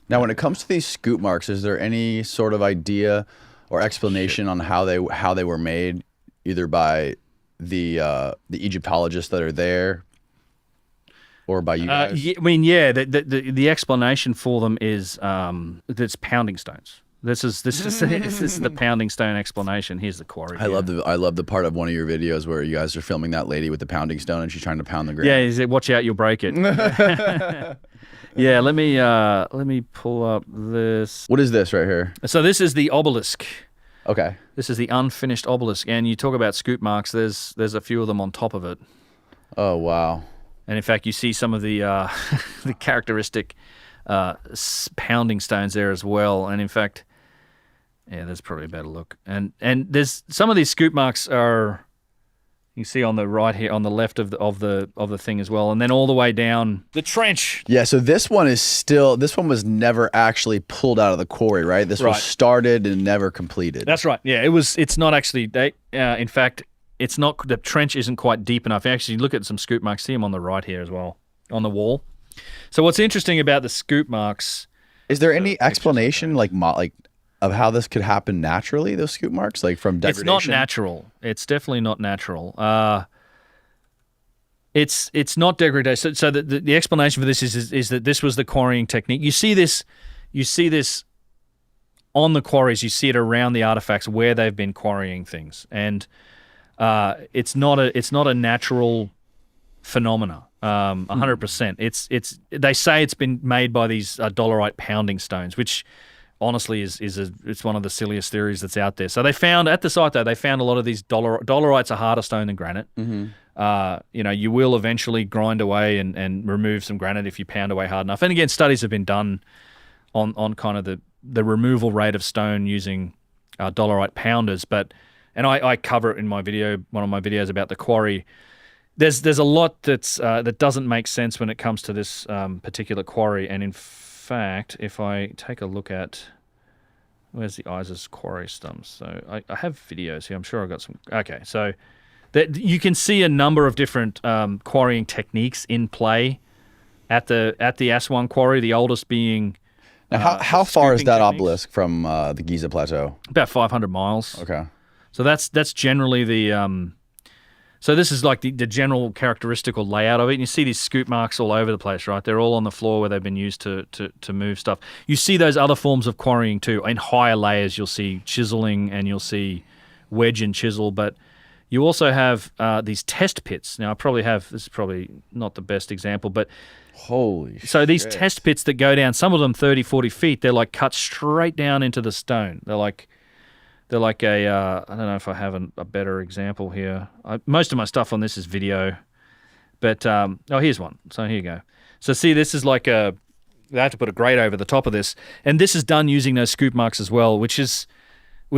Now, when it comes to these scoop marks, is there any sort of idea or explanation on how they were made, either by the Egyptologists that are there, or by you guys? I mean, yeah. The explanation for them is that's pounding stones. This is this is the pounding stone explanation. Here's the quarry. I love the part of one of your videos where you guys are filming that lady with the pounding stone and she's trying to pound the ground. Yeah, he said, "Watch out, you'll break it." Yeah, let me pull up this. What is this right here? So this is the obelisk. Okay. This is the unfinished obelisk, and you talk about scoop marks. There's a few of them on top of it. Oh wow. And in fact, you see some of the the characteristic pounding stones there as well. And in fact, yeah, that's probably a better look. And there's some of these scoop marks are, you see on the right here, on the left of the thing as well, and then all the way down the trench. Yeah, so this one was never actually pulled out of the quarry, right? This was started and never completed. That's right. Yeah, it's not actually. In fact, it's not. The trench isn't quite deep enough. Actually, look at some scoop marks. See them on the right here as well, on the wall. So what's interesting about the scoop marks? Is there any explanation of how this could happen naturally, those scoop marks, like from degradation? It's not natural. It's definitely not natural. It's not degradation. So the explanation for this is that this was the quarrying technique. You see this on the quarries. You see it around the artifacts where they've been quarrying things, and it's not a natural phenomena. 100%. They say it's been made by these dolerite pounding stones, which honestly it's one of the silliest theories that's out there. So they found at the site, though, they found a lot of these dolerites are harder stone than granite. Mm-hmm. You will eventually grind away and remove some granite if you pound away hard enough. And again, studies have been done on kind of the removal rate of stone using dolerite pounders. And I cover it in my video, one of my videos about the quarry. There's a lot that doesn't make sense when it comes to this particular quarry. And in fact, if I take a look at where's the ISIS quarry stumps, so I have videos here. I'm sure I've got some. Okay, so you can see a number of different quarrying techniques in play at the Aswan quarry. The oldest being how far is that obelisk from the Giza Plateau? About 500 miles. Okay, so that's generally the. So this is like the general characteristical layout of it. And you see these scoop marks all over the place, right? They're all on the floor where they've been used to move stuff. You see those other forms of quarrying too. In higher layers, you'll see chiseling and you'll see wedge and chisel. But you also have these test pits. Now, this is probably not the best example, but holy so these test pits that go down, some of them 30, 40 feet, they're like cut straight down into the stone. They're like a, I don't know if I have a better example here. Most of my stuff on this is video, but, here's one. So here you go. So see, this is like they have to put a grate over the top of this, and this is done using those scoop marks as well, which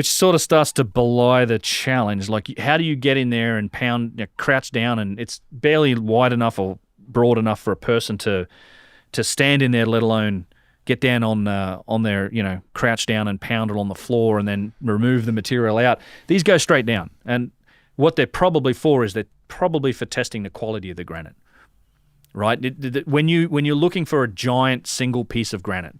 sort of starts to belie the challenge. Like, how do you get in there and pound, crouch down, and it's barely wide enough or broad enough for a person to stand in there, let alone get down on their, crouch down and pound it on the floor and then remove the material out. These go straight down. And what they're probably for is they're probably for testing the quality of the granite, right? When you're looking for a giant single piece of granite,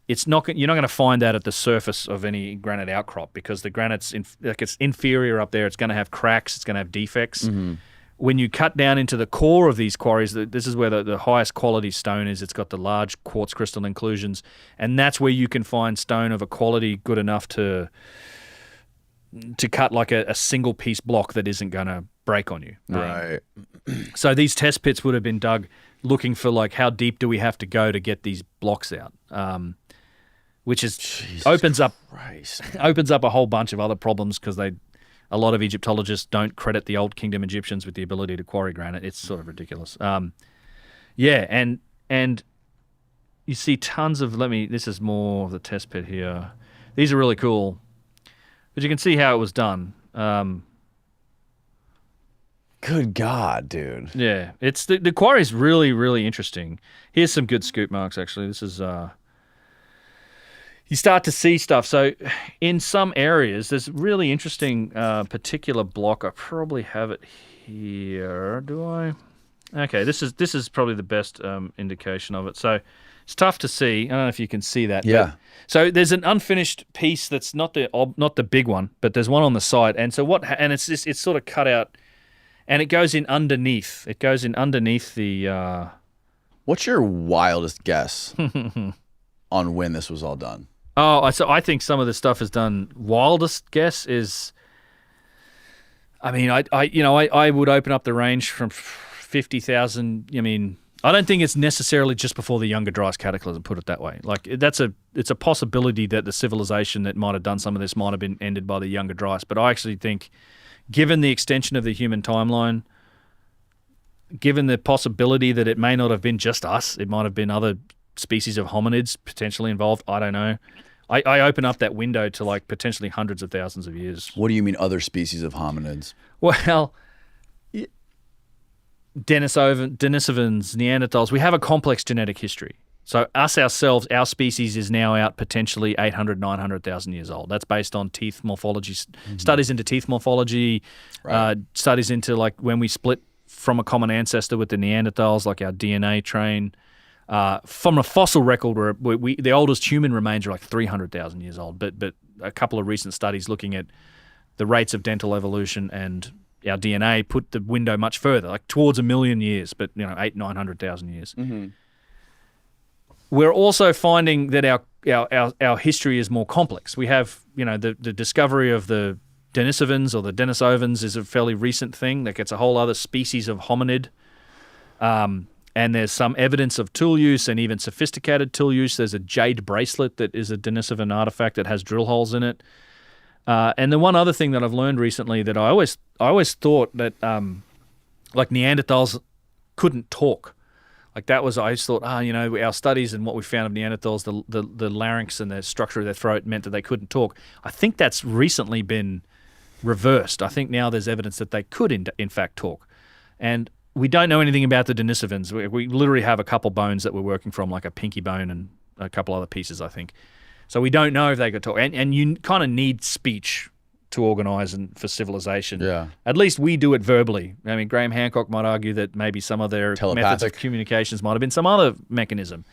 you're not going to find that at the surface of any granite outcrop because the granite's it's inferior up there. It's going to have cracks. It's going to have defects. Mm-hmm. When you cut down into the core of these quarries, this is where the highest quality stone is. It's got the large quartz crystal inclusions, and that's where you can find stone of a quality good enough to cut like a single piece block that isn't going to break on you. Right. So these test pits would have been dug looking for like how deep do we have to go to get these blocks out, which opens up a whole bunch of other problems because a lot of Egyptologists don't credit the Old Kingdom Egyptians with the ability to quarry granite. It's sort of ridiculous. And you see tons of, this is more of the test pit here. These are really cool, but you can see how it was done. Good God, dude. Yeah, it's the quarry is really, really interesting. Here's some good scoop marks, actually. This is... You start to see stuff. So in some areas, there's really interesting particular block. I probably have it here. Do I? Okay, this is probably the best indication of it. So It's tough to see. I don't know if you can see that. Yeah. But, so there's an unfinished piece that's not the big one, but there's one on the side. And so it's sort of cut out, and it goes in underneath. It goes in underneath the. What's your wildest guess on when this was all done? Oh, so I think some of the stuff is done. Wildest guess is. I mean, I would open up the range from 50,000. I mean, I don't think it's necessarily just before the Younger Dryas Cataclysm, put it that way. Like, it's a possibility that the civilization that might have done some of this might have been ended by the Younger Dryas. But I actually think, given the extension of the human timeline, given the possibility that it may not have been just us, it might have been other species of hominids potentially involved. I don't know. I open up that window to like potentially hundreds of thousands of years. What do you mean other species of hominids? Well, Denisovans, Neanderthals, we have a complex genetic history. So ourselves, our species is now out potentially 800, 900,000 years old. That's based on teeth morphology, studies into teeth morphology, studies into like when we split from a common ancestor with the Neanderthals, like our DNA train. From a fossil record, where the oldest human remains are like 300,000 years old, but a couple of recent studies looking at the rates of dental evolution and our DNA put the window much further, like towards 1 million years, but 800,000-900,000 years. Mm-hmm. We're also finding that our history is more complex. We have the discovery of the Denisovans or the Denisovans is a fairly recent thing. Like, it's a whole other species of hominid. And there's some evidence of tool use and even sophisticated tool use. There's a jade bracelet that is a Denisovan artifact that has drill holes in it. And the one other thing that I've learned recently that I always thought that like Neanderthals couldn't talk. Like that was, I just thought, our studies and what we found of Neanderthals, the larynx and the structure of their throat meant that they couldn't talk. I think that's recently been reversed. I think now there's evidence that they could in fact talk. And we don't know anything about the Denisovans. We literally have a couple bones that we're working from, like a pinky bone and a couple other pieces, I think. So we don't know if they could talk. And you kind of need speech to organize and for civilization. Yeah. At least we do it verbally. I mean, Graham Hancock might argue that maybe some of their methods of communications might have been some other mechanism.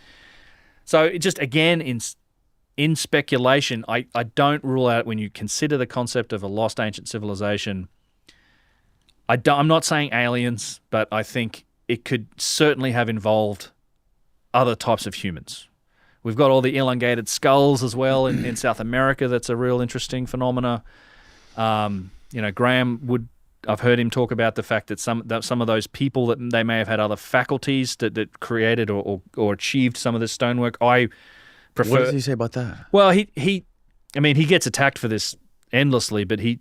So it just, again, in speculation, I don't rule out, when you consider the concept of a lost ancient civilization, I'm not saying aliens, but I think it could certainly have involved other types of humans. We've got all the elongated skulls as well in South America. That's a real interesting phenomena. Graham I've heard him talk about the fact that some of those people, that they may have had other faculties that created or achieved some of this stonework. I prefer. What does he say about that? Well, he gets attacked for this endlessly, but he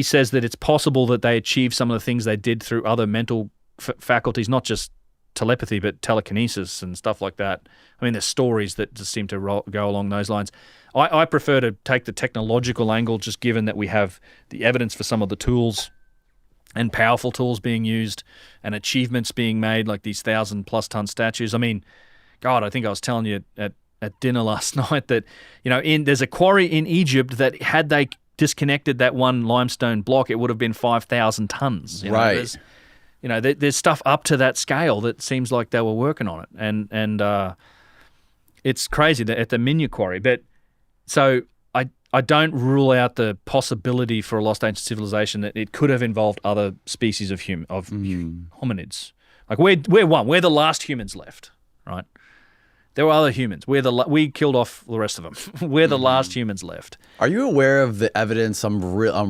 says that it's possible that they achieved some of the things they did through other mental faculties, not just telepathy, but telekinesis and stuff like that. I mean, there's stories that just seem to go along those lines. I prefer to take the technological angle, just given that we have the evidence for some of the tools and powerful tools being used and achievements being made, like these 1,000+ ton statues. I mean, God, I think I was telling you at dinner last night that, there's a quarry in Egypt that had they disconnected that one limestone block, it would have been 5,000 tons. Right. There's stuff up to that scale that seems like they were working on it, and it's crazy that at the Minya quarry. But so I don't rule out the possibility for a lost ancient civilization that it could have involved other species of hominids. Like we're the last humans left, right? There were other humans. We killed off the rest of them. We're the last humans left. Are you aware of the evidence? I'm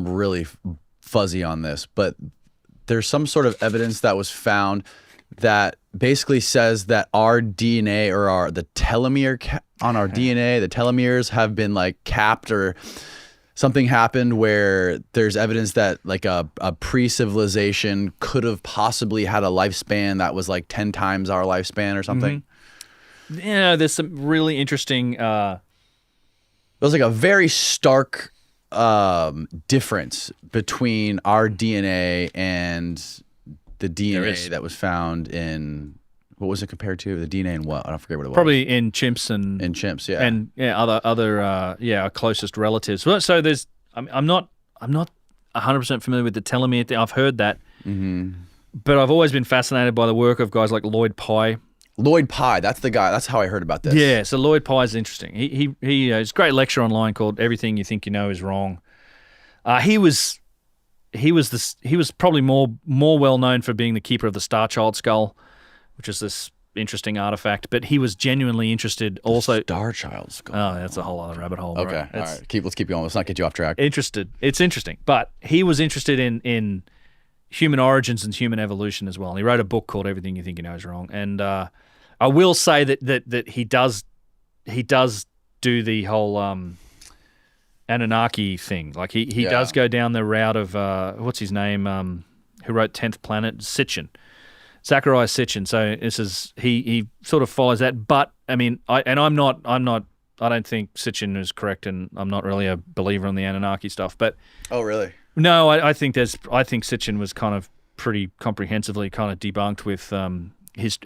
really fuzzy on this, but there's some sort of evidence that was found that basically says that our DNA or the telomere on our DNA, the telomeres have been like capped, or something happened where there's evidence that like a pre-civilization could have possibly had a lifespan that was like 10 times our lifespan or something. Mm-hmm. Yeah, there's some really interesting. It was like a very stark difference between our DNA and the DNA that was found in, what was it compared to? The DNA in what? I don't forget what it was. Probably in chimps in chimps, yeah, and other our closest relatives. Well, so there's I'm not 100% familiar with the telomere thing. I've heard that, but I've always been fascinated by the work of guys like Lloyd Pye. Lloyd Pye, that's the guy. That's how I heard about this. Yeah, so Lloyd Pye is interesting. He has a great lecture online called "Everything You Think You Know Is Wrong." He was probably more well known for being the keeper of the Star Child skull, which is this interesting artifact. But he was genuinely interested also. Star Child skull. Oh, that's a whole other rabbit hole. Bro. Okay, all right. Let's keep going. Let's not get you off track. It's interesting, but he was interested in human origins and human evolution as well. And he wrote a book called "Everything You Think You Know Is Wrong." And I will say that he does do the whole Anunnaki thing. Like he does go down the route of what's his name? Who wrote 10th Planet? Sitchin. Zachariah Sitchin. So this is he sort of follows that. But I mean, I don't think Sitchin is correct, and I'm not really a believer in the Anunnaki stuff. But oh, really? No, I think Sitchin was kind of pretty comprehensively kind of debunked with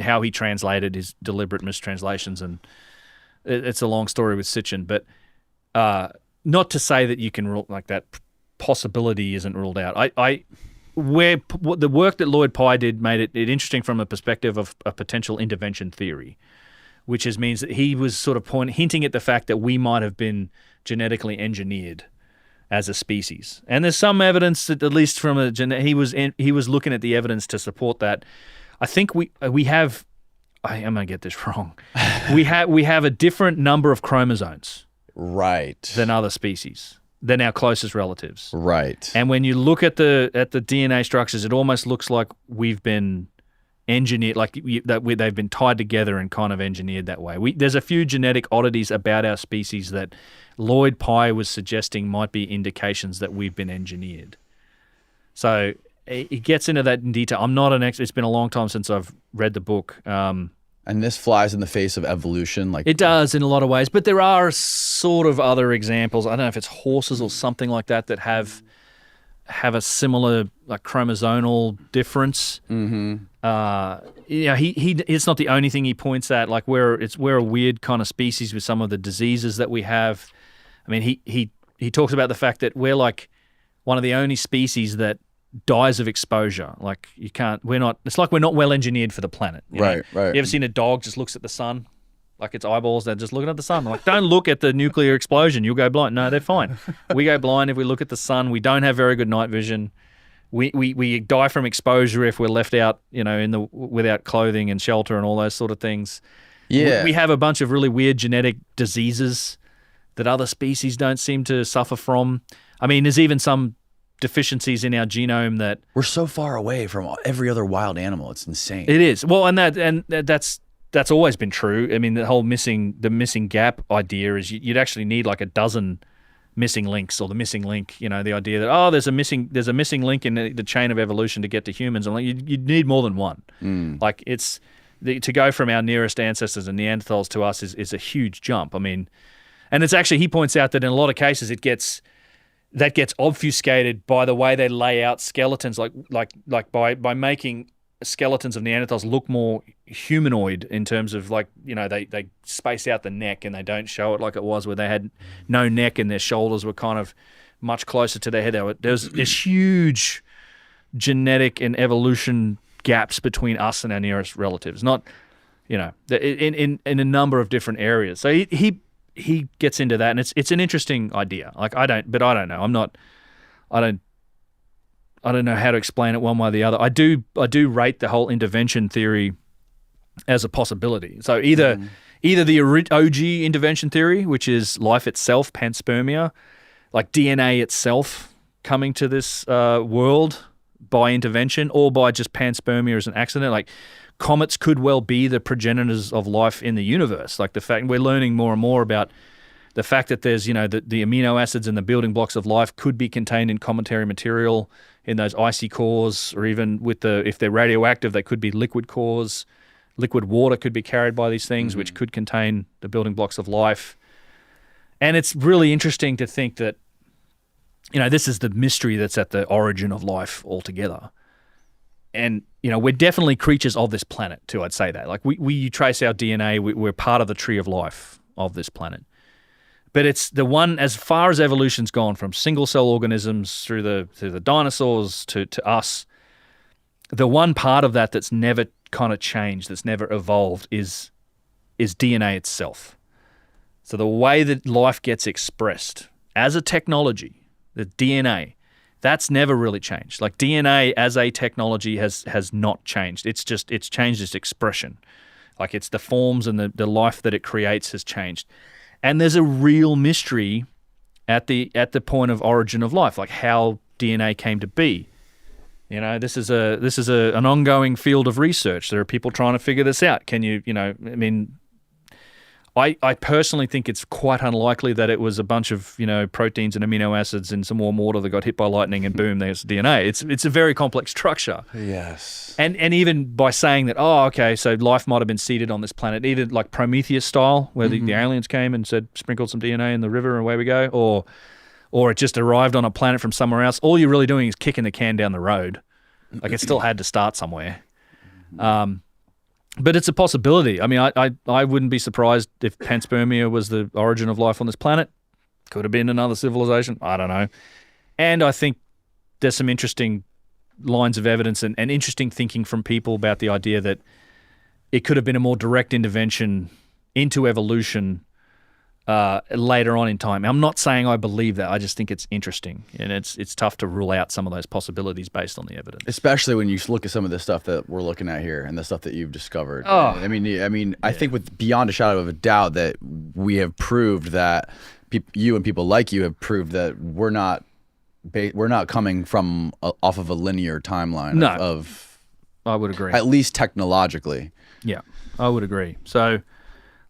how he translated his deliberate mistranslations, and it's a long story with Sitchin. But not to say that you can rule like that possibility isn't ruled out. The work that Lloyd Pye did made it interesting from a perspective of a potential intervention theory, which means that he was sort of hinting at the fact that we might have been genetically engineered as a species. And there's some evidence that, at least from he was looking at the evidence to support that. I think we have. I'm going to get this wrong. we have a different number of chromosomes, right, than other species, than our closest relatives, right. And when you look at the DNA structures, it almost looks like we've been engineered, they've been tied together and kind of engineered that way. There's a few genetic oddities about our species that Lloyd Pye was suggesting might be indications that we've been engineered. So it gets into that in detail. I'm not an expert. It's been a long time since I've read the book. And this flies in the face of evolution, like it does in a lot of ways. But there are sort of other examples. I don't know if it's horses or something like that have a similar like chromosomal difference. Mm-hmm. It's not the only thing he points at. Like we're a weird kind of species with some of the diseases that we have. I mean, he talks about the fact that we're like one of the only species that dies of exposure. Like it's like we're not well engineered for the planet. Right. You ever seen a dog just looks at the sun? Like its eyeballs, they're just looking at the sun. Like, don't look at the nuclear explosion. You'll go blind. No, they're fine. We go blind if we look at the sun. We don't have very good night vision. We die from exposure if we're left out, without clothing and shelter and all those sort of things. Yeah. We have a bunch of really weird genetic diseases that other species don't seem to suffer from. I mean, there's even some deficiencies in our genome that we're so far away from every other wild animal. It's insane. It is. Well, and that's always been true. I mean, the whole missing gap idea is you'd actually need like a dozen missing links, or the missing link. The idea that there's a missing link in the chain of evolution to get to humans. And like you'd need more than one. Like to go from our nearest ancestors and Neanderthals to us is a huge jump. I mean, and it's actually, he points out that in a lot of cases that gets obfuscated by the way they lay out skeletons, like by making skeletons of Neanderthals look more humanoid in terms of they space out the neck and they don't show it like it was where they had no neck and their shoulders were kind of much closer to their head. There's huge genetic and evolution gaps between us and our nearest relatives, not in a number of different areas. So he gets into that, and it's an interesting idea. Like I don't know. I don't know how to explain it one way or the other. I do rate the whole intervention theory as a possibility. So either the OG intervention theory, which is life itself, panspermia, like DNA itself coming to this world by intervention, or by just panspermia as an accident. Like comets could well be the progenitors of life in the universe. Like the fact we're learning more and more about the fact that there's, the amino acids and the building blocks of life could be contained in cometary material in those icy cores, or even if they're radioactive, they could be liquid cores. Liquid water could be carried by these things, which could contain the building blocks of life. And it's really interesting to think that, this is the mystery that's at the origin of life altogether. And, we're definitely creatures of this planet too, I'd say that. Like we trace our DNA, we're part of the tree of life of this planet. But it's the one, as far as evolution's gone, from single cell organisms through the dinosaurs to us, the one part of that that's never kind of changed, that's never evolved, is DNA itself. So the way that life gets expressed as a technology, the DNA, that's never really changed. Like DNA as a technology has not changed. It's changed its expression. Like it's the forms and the life that it creates has changed. And there's a real mystery at the point of origin of life, like how DNA came to be. You know, this is an ongoing field of research. There are people trying to figure this out. Can you, I mean, I personally think it's quite unlikely that it was a bunch of, proteins and amino acids in some warm water that got hit by lightning and boom, there's DNA. It's a very complex structure. Yes. And even by saying that, so life might have been seeded on this planet, either like Prometheus style, where the aliens came and said, sprinkled some DNA in the river and away we go, or it just arrived on a planet from somewhere else. All you're really doing is kicking the can down the road. Like it still had to start somewhere. But it's a possibility. I mean, I wouldn't be surprised if panspermia was the origin of life on this planet. Could have been another civilization. I don't know. And I think there's some interesting lines of evidence and interesting thinking from people about the idea that it could have been a more direct intervention into evolution later on in time. I'm not saying I believe that. I just think it's interesting, and it's tough to rule out some of those possibilities based on the evidence. Especially when you look at some of the stuff that we're looking at here and the stuff that you've discovered. Oh. I mean, I think with beyond a shadow of a doubt that we have proved that you and people like you have proved that we're not coming from off of a linear timeline of I would agree. At least technologically. Yeah, I would agree. So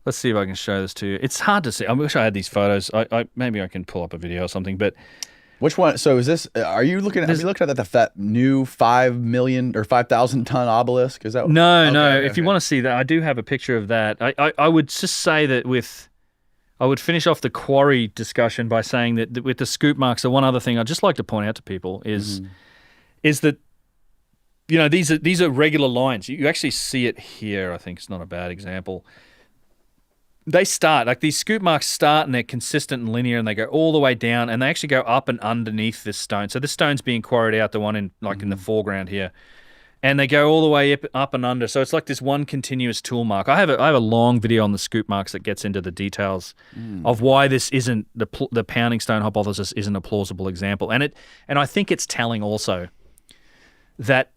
let's see if I can show this to you. It's hard to see. I wish I had these photos. Maybe I can pull up a video or something. But which one? So is this? Are you looking at? Have you looked at that new 5 million or 5,000 ton obelisk? Is that? No, no. If you want to see that, I do have a picture of that. I would just say that I would finish off the quarry discussion by saying that with the scoop marks, the one other thing I'd just like to point out to people is that these are regular lines. You actually see it here. I think it's not a bad example. They start, like these scoop marks start and they're consistent and linear and they go all the way down and they actually go up and underneath this stone. So this stone's being quarried out, the one in in the foreground here. And they go all the way up and under. So it's like this one continuous tool mark. I have a long video on the scoop marks that gets into the details of why this isn't, the pounding stone hypothesis isn't a plausible example. And I think it's telling also that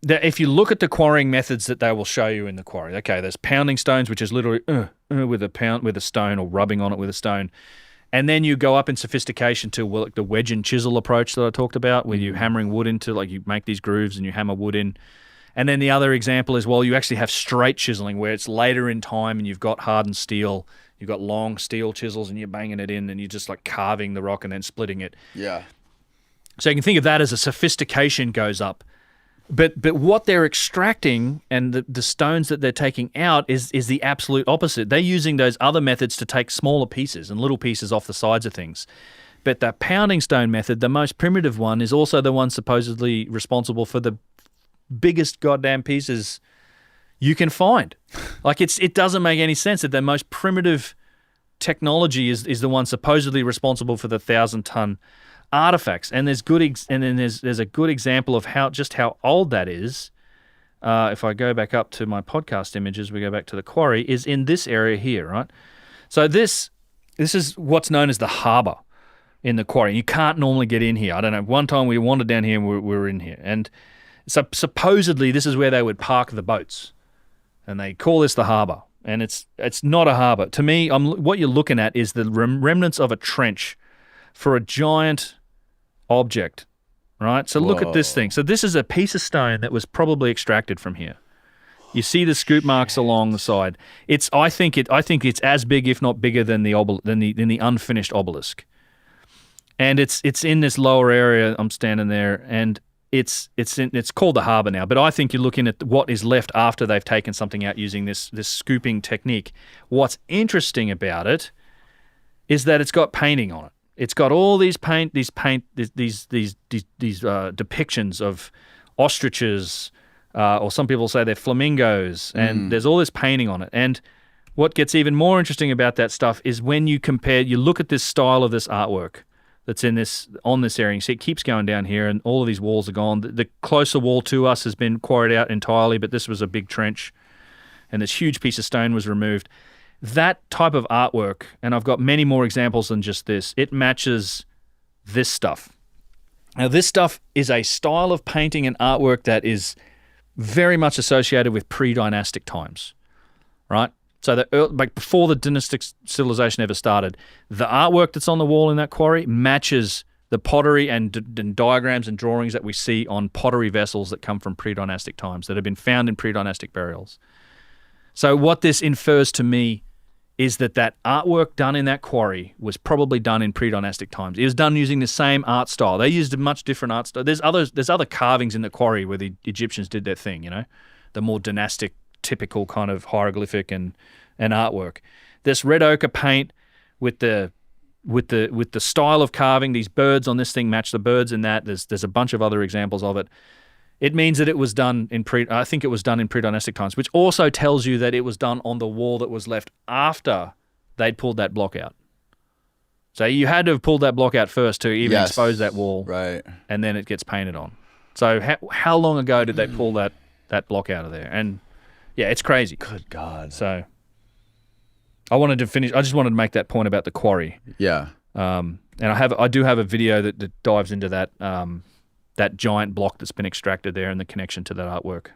if you look at the quarrying methods that they will show you in the quarry, okay, there's pounding stones, which is literally with a stone or rubbing on it with a stone. And then you go up in sophistication to the wedge and chisel approach that I talked about, where you're hammering wood into, like you make these grooves and you hammer wood in. And then the other example is, you actually have straight chiseling where it's later in time and you've got hardened steel, you've got long steel chisels and you're banging it in and you're just like carving the rock and then splitting it. Yeah. So you can think of that as a sophistication goes up. But what they're extracting and the stones that they're taking out is the absolute opposite. They're using those other methods to take smaller pieces and little pieces off the sides of things. But that pounding stone method, the most primitive one, is also the one supposedly responsible for the biggest goddamn pieces you can find. Like it doesn't make any sense that the most primitive technology is the one supposedly responsible for the 1,000-ton artifacts, and there's a good example of how old that is. If I go back up to my podcast images, we go back to the quarry, is in this area here, right? So this is what's known as the harbour in the quarry. You can't normally get in here. I don't know. One time we wandered down here and we were in here, and so supposedly this is where they would park the boats, and they call this the harbour. And it's not a harbour. To me, what you're looking at is the remnants of a trench for a giant object, right? So look at this thing. So this is a piece of stone that was probably extracted from here. You see the scoop marks along the side. I think it's as big, if not bigger, than the unfinished obelisk. And it's in this lower area. I'm standing there, and it's called the harbour now. But I think you're looking at what is left after they've taken something out using this scooping technique. What's interesting about it is that it's got painting on it. It's got all these depictions of ostriches, or some people say they're flamingos, and there's all this painting on it. And what gets even more interesting about that stuff is when you look at this style of this artwork, that's in this on this area. You see it keeps going down here, and all of these walls are gone. The closer wall to us has been quarried out entirely, but this was a big trench, and this huge piece of stone was removed. That type of artwork, and I've got many more examples than just this, it matches this stuff. Now, this stuff is a style of painting and artwork that is very much associated with pre-dynastic times, right? So like before the dynastic civilization ever started, the artwork that's on the wall in that quarry matches the pottery and diagrams and drawings that we see on pottery vessels that come from pre-dynastic times, that have been found in pre-dynastic burials. So what this infers to me is that artwork done in that quarry was probably done in pre-dynastic times. It was done using the same art style. They used a much different art style. There's other carvings in the quarry where the Egyptians did their thing, the more dynastic, typical kind of hieroglyphic and artwork. This red ochre paint with the style of carving, these birds on this thing match the birds in that. There's a bunch of other examples of it. It means that it was done in pre-dynastic times, which also tells you that it was done on the wall that was left after they'd pulled that block out. So you had to have pulled that block out first to even expose that wall, right? And then it gets painted on. So how long ago did they pull that block out of there? And yeah, it's crazy. Good God. So I wanted to finish. I just wanted to make that point about the quarry. Yeah. And I do have a video that dives into that. That giant block that's been extracted there and the connection to that artwork.